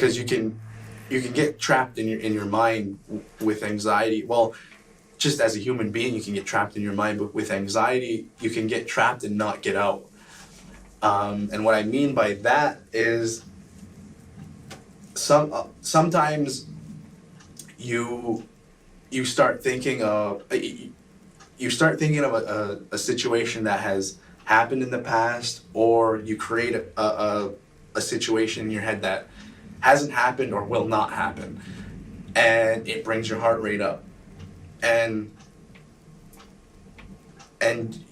because you can get trapped in your mind with anxiety. Well, just as a human being, you can get trapped in your mind, but with anxiety, you can get trapped and not get out. And what I mean by that is sometimes you start thinking of a situation that has happened in the past, or you create a situation in your head that hasn't happened or will not happen, and it brings your heart rate up, and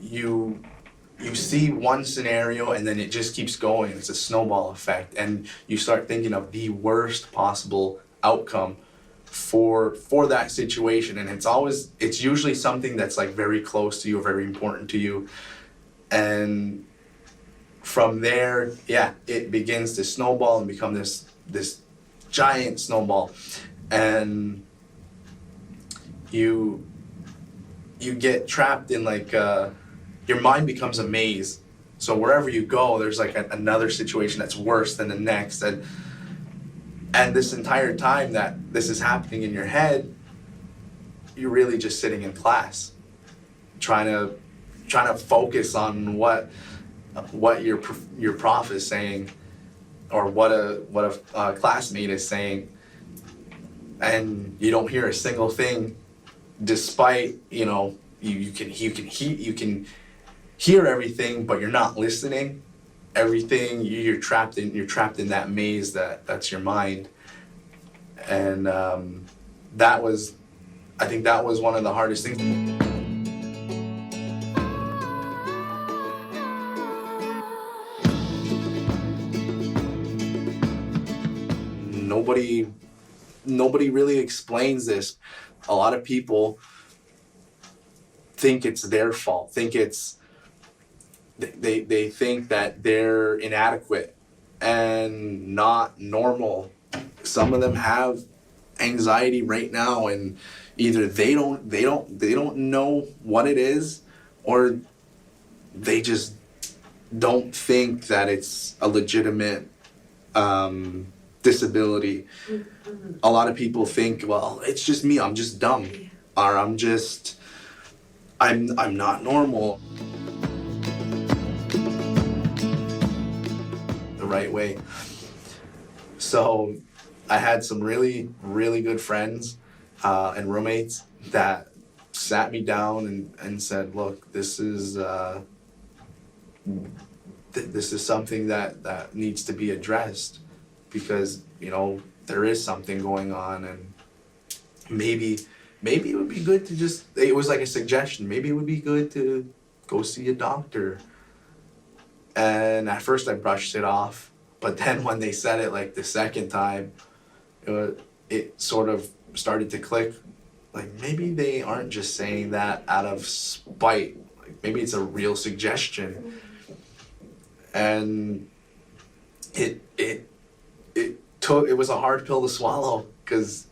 you see one scenario and then it just keeps going. It's a snowball effect, and you start thinking of the worst possible outcome for that situation, and it's usually something that's like very close to you or very important to you. And from there, it begins to snowball and become this giant snowball, and you get trapped in like your mind becomes a maze. So wherever you go, there's like another situation that's worse than the next, and this entire time that this is happening in your head, you're really just sitting in class, trying to focus on what your prof is saying, or what a classmate is saying, and you don't hear a single thing, despite you can hear everything, but you're not listening. Everything you're trapped in that maze that's your mind, and I think that was one of the hardest things. Nobody really explains this. A lot of people think it's their fault, they think that they're inadequate and not normal. Some of them have anxiety right now, and either they don't know what it is, or they just don't think that it's a legitimate disability. Mm-hmm. A lot of people think, well, it's just me, I'm just dumb, or I'm not normal. The right way. So I had some really, really good friends and roommates that sat me down and said, look, this is something that needs to be addressed, because there is something going on, and maybe it would be good to just, it was like a suggestion, maybe it would be good to go see a doctor. And at first I brushed it off, but then when they said it like the second time, it sort of started to click. Like, maybe they aren't just saying that out of spite. Like, maybe it's a real suggestion. And it was a hard pill to swallow, because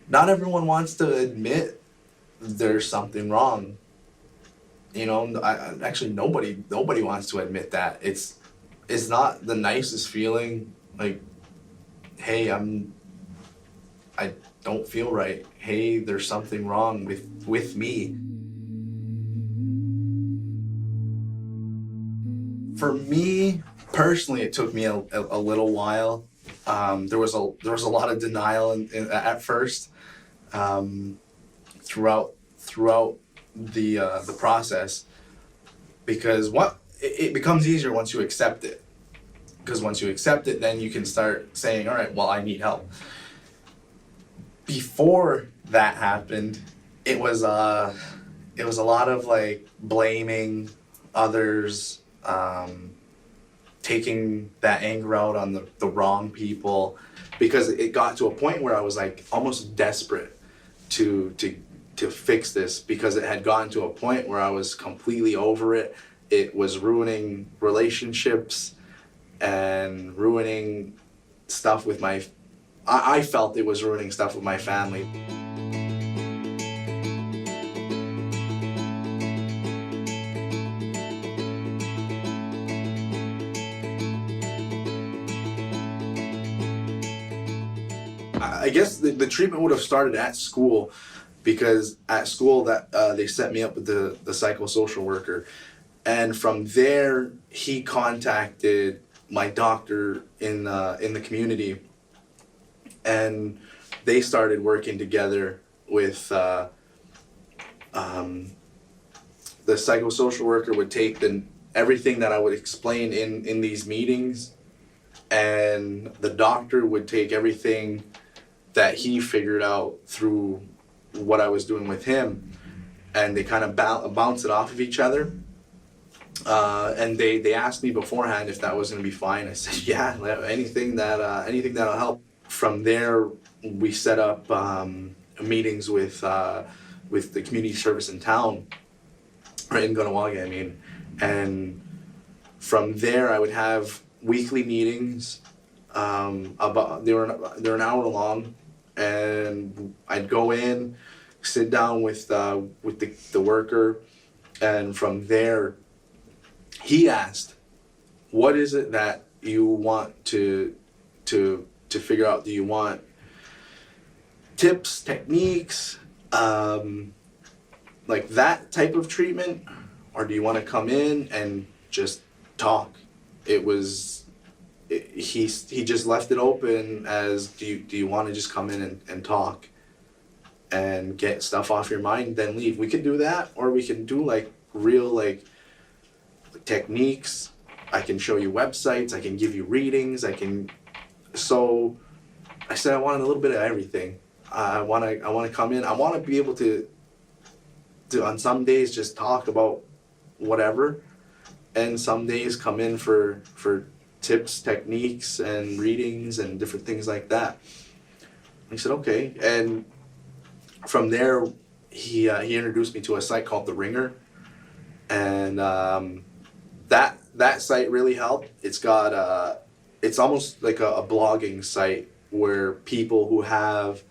not everyone wants to admit there's something wrong. Actually nobody wants to admit that. It's not the nicest feeling. Like, hey, I don't feel right. Hey, there's something wrong with me. For me personally, it took me a little while. There was a lot of denial at first, throughout the process, because it becomes easier once you accept it. Because once you accept it, then you can start saying, all right, well, I need help. Before that happened, it was a lot of like blaming others, taking that anger out on the wrong people, because it got to a point where I was like almost desperate to fix this, because it had gotten to a point where I was completely over it. It was ruining relationships and ruining stuff with I felt it was ruining stuff with my family. I guess the treatment would have started at school, because at school that they set me up with the psychosocial worker, and from there he contacted my doctor in the community, and they started working together with the psychosocial worker would take everything that I would explain in these meetings, and the doctor would take everything that he figured out through what I was doing with him, and they kind of bounce it off of each other. And they asked me beforehand if that was going to be fine. I said, yeah, anything that'll help. From there, we set up meetings with the community service in town, or in Khanawake, I mean. And from there, I would have weekly meetings. They were an hour long, and I'd go in, sit down with the worker, and from there, he asked, "What is it that you want to figure out? Do you want tips, techniques, like that type of treatment, or do you want to come in and just talk?" He just left it open as, do you want to just come in and talk and get stuff off your mind, then leave. We can do that, or we can do like real like techniques. I can show you websites, I can give you readings, so I said I wanted a little bit of everything. I want to come in, I want to be able to on some days just talk about whatever, and some days come in for tips, techniques, and readings and different things like that. He said, okay. And from there, he introduced me to a site called The Ringer, and that site really helped. It's got it's almost like a blogging site where people who have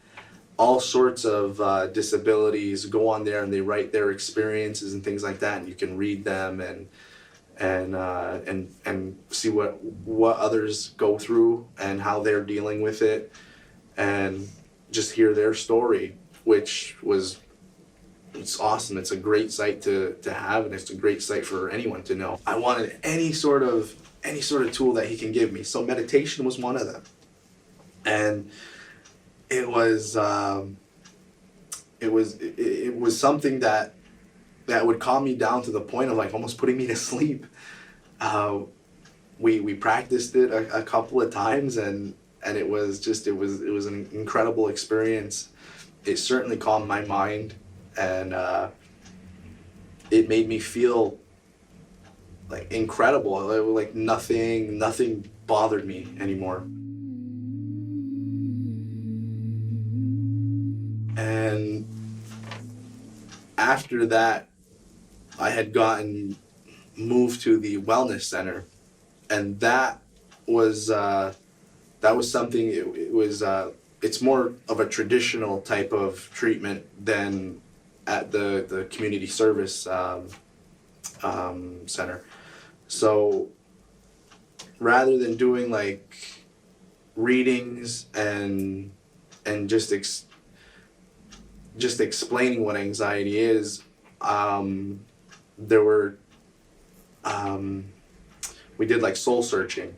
all sorts of disabilities go on there and they write their experiences and things like that, and you can read them and see what others go through and how they're dealing with it, and just hear their story, which it's awesome. It's a great site to have, and it's a great site for anyone to know. I wanted any sort of tool that he can give me. So meditation was one of them, and it was something that would calm me down to the point of like almost putting me to sleep. We practiced it a couple of times, and it was an incredible experience. It certainly calmed my mind, and it made me feel like incredible. Like nothing bothered me anymore. And after that, I had gotten moved to the wellness center, and that was something. It's more of a traditional type of treatment than at the community service center. So rather than doing like readings and just explaining what anxiety is, we did like soul searching.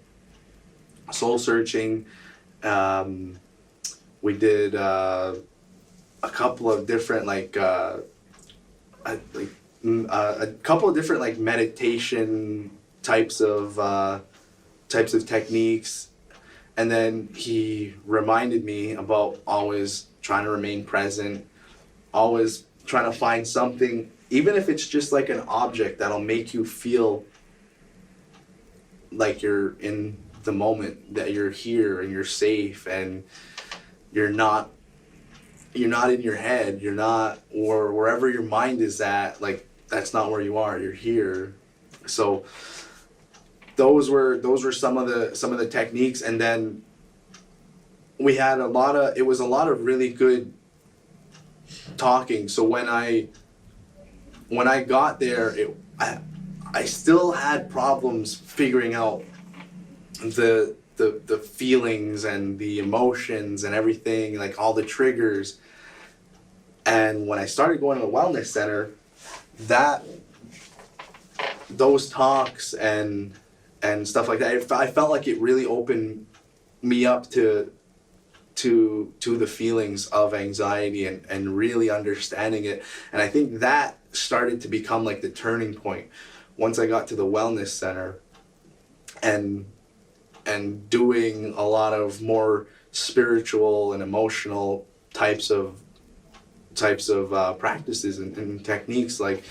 We did a couple of different a couple of different like meditation types of techniques, and then he reminded me about always trying to remain present, always trying to find something, even if it's just like an object that'll make you feel like you're in the moment, that you're here and you're safe and you're not in your head, you're not, or wherever your mind is at, like that's not where you are, you're here. So those were some of the techniques, and then we had a lot of really good talking. So when I got there, I still had problems figuring out the the feelings and the emotions and everything, like all the triggers. And when I started going to the wellness center, that those talks and stuff like that, I felt like it really opened me up to the feelings of anxiety and really understanding it. And I think that started to become like the turning point once I got to the wellness center and doing a lot of more spiritual and emotional types of practices and techniques like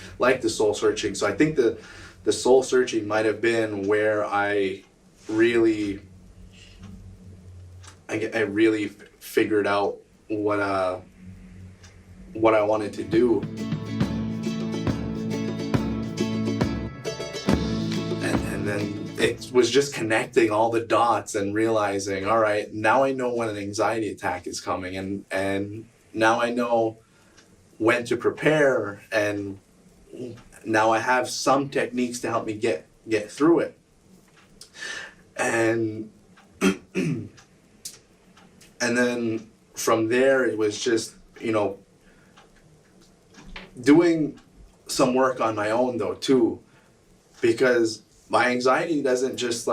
the soul searching. So I think the soul searching might have been where I really figured out what I wanted to do. And then it was just connecting all the dots and realizing, all right, now I know when an anxiety attack is coming, and now I know when to prepare, and now I have some techniques to help me get through it. And and then from there, it was just, doing some work on my own though too, because my anxiety doesn't just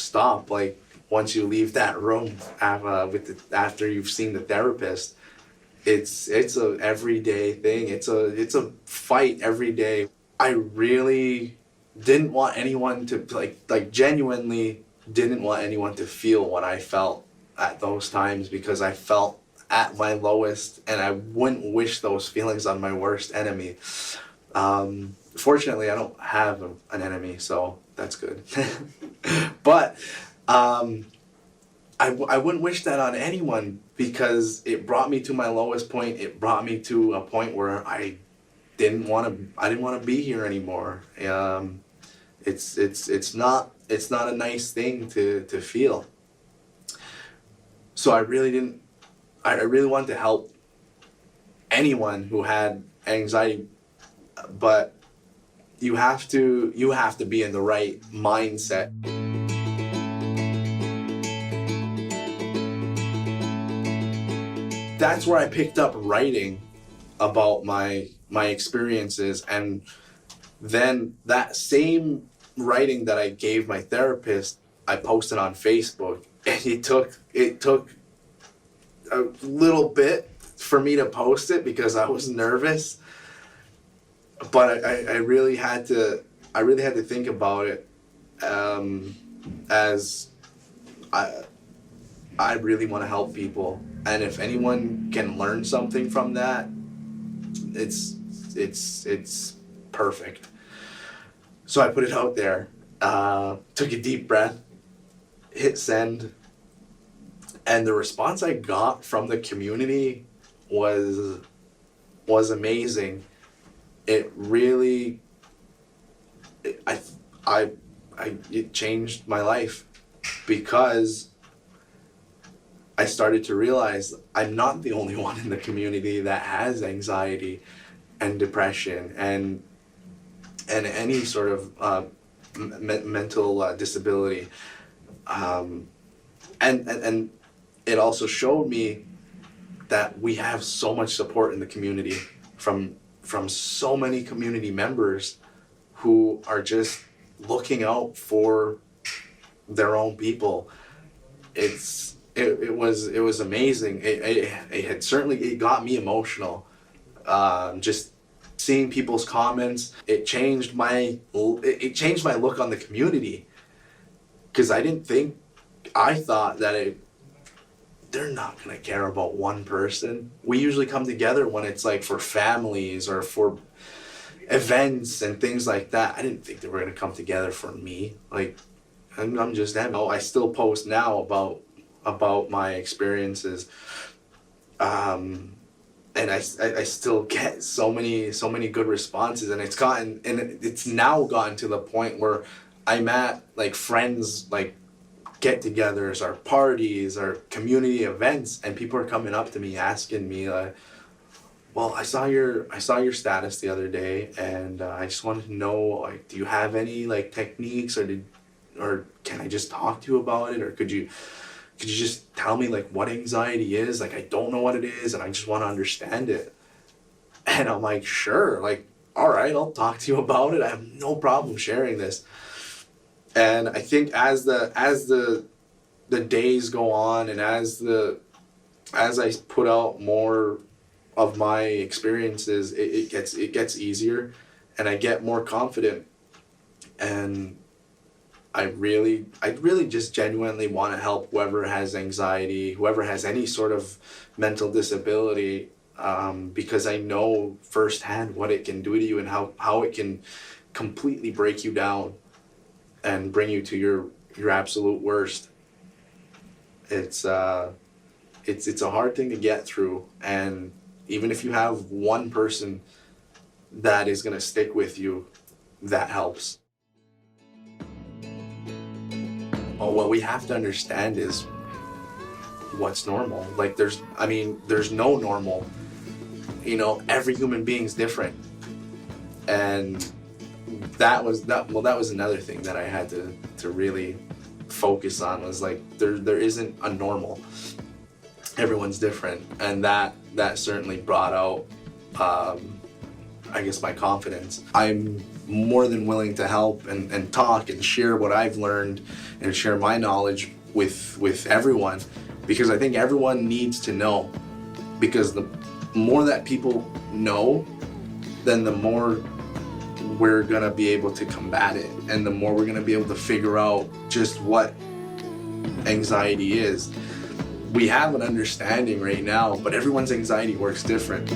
stop like once you leave that room after you've seen the therapist. It's a everyday thing. It's a fight every day. I really didn't want anyone to like genuinely didn't want anyone to feel what I felt at those times, because I felt at my lowest, and I wouldn't wish those feelings on my worst enemy. Fortunately, I don't have an enemy, so that's good. But I wouldn't wish that on anyone, because it brought me to my lowest point. It brought me to a point where I didn't want to be here anymore. It's not a nice thing to feel. So I really wanted to help anyone who had anxiety, but you have to be in the right mindset. That's where I picked up writing about my experiences, and then that same writing that I gave my therapist, I posted on Facebook, and it took a little bit for me to post it because I was nervous, but I really had to think about it as I really want to help people, and if anyone can learn something from that, it's perfect. So I put it out there, took a deep breath, hit send, and the response I got from the community was amazing. It really, it changed my life, because I started to realize I'm not the only one in the community that has anxiety and depression and any sort of mental disability. And it also showed me that we have so much support in the community from so many community members who are just looking out for their own people. It was amazing. It got me emotional. Just seeing people's comments, it changed my look on the community, because I thought that they're not gonna care about one person. We usually come together when it's like for families or for events and things like that. I didn't think they were gonna come together for me. Like, I'm just them. I still post now about my experiences, and I still get so many good responses, and it's now gotten to the point where I'm at like friends like get-togethers or parties or community events, and people are coming up to me asking me well, I saw your status the other day, and I just wanted to know, like, do you have any like techniques, or or can I just talk to you about it, or could you just tell me like what anxiety is? Like I don't know what it is and I just want to understand it. And I'm like, sure, like, all right, I'll talk to you about it. I have no problem sharing this. And I think as the days go on, and as I put out more of my experiences, it gets easier, and I get more confident, and I really just genuinely want to help whoever has anxiety, whoever has any sort of mental disability, because I know firsthand what it can do to you and how it can completely break you down and bring you to your absolute worst. It's a hard thing to get through, and even if you have one person that is gonna stick with you, that helps. What we have to understand is what's normal. Like there's no normal. Every human being's different, and that was another thing that I had to really focus on, was like there isn't a normal. Everyone's different, and that certainly brought out I guess my confidence. I'm more than willing to help and talk and share what I've learned and share my knowledge with everyone, because I think everyone needs to know, because the more that people know, then the more we're gonna be able to combat it, and the more we're gonna be able to figure out just what anxiety is. We have an understanding right now, but everyone's anxiety works different.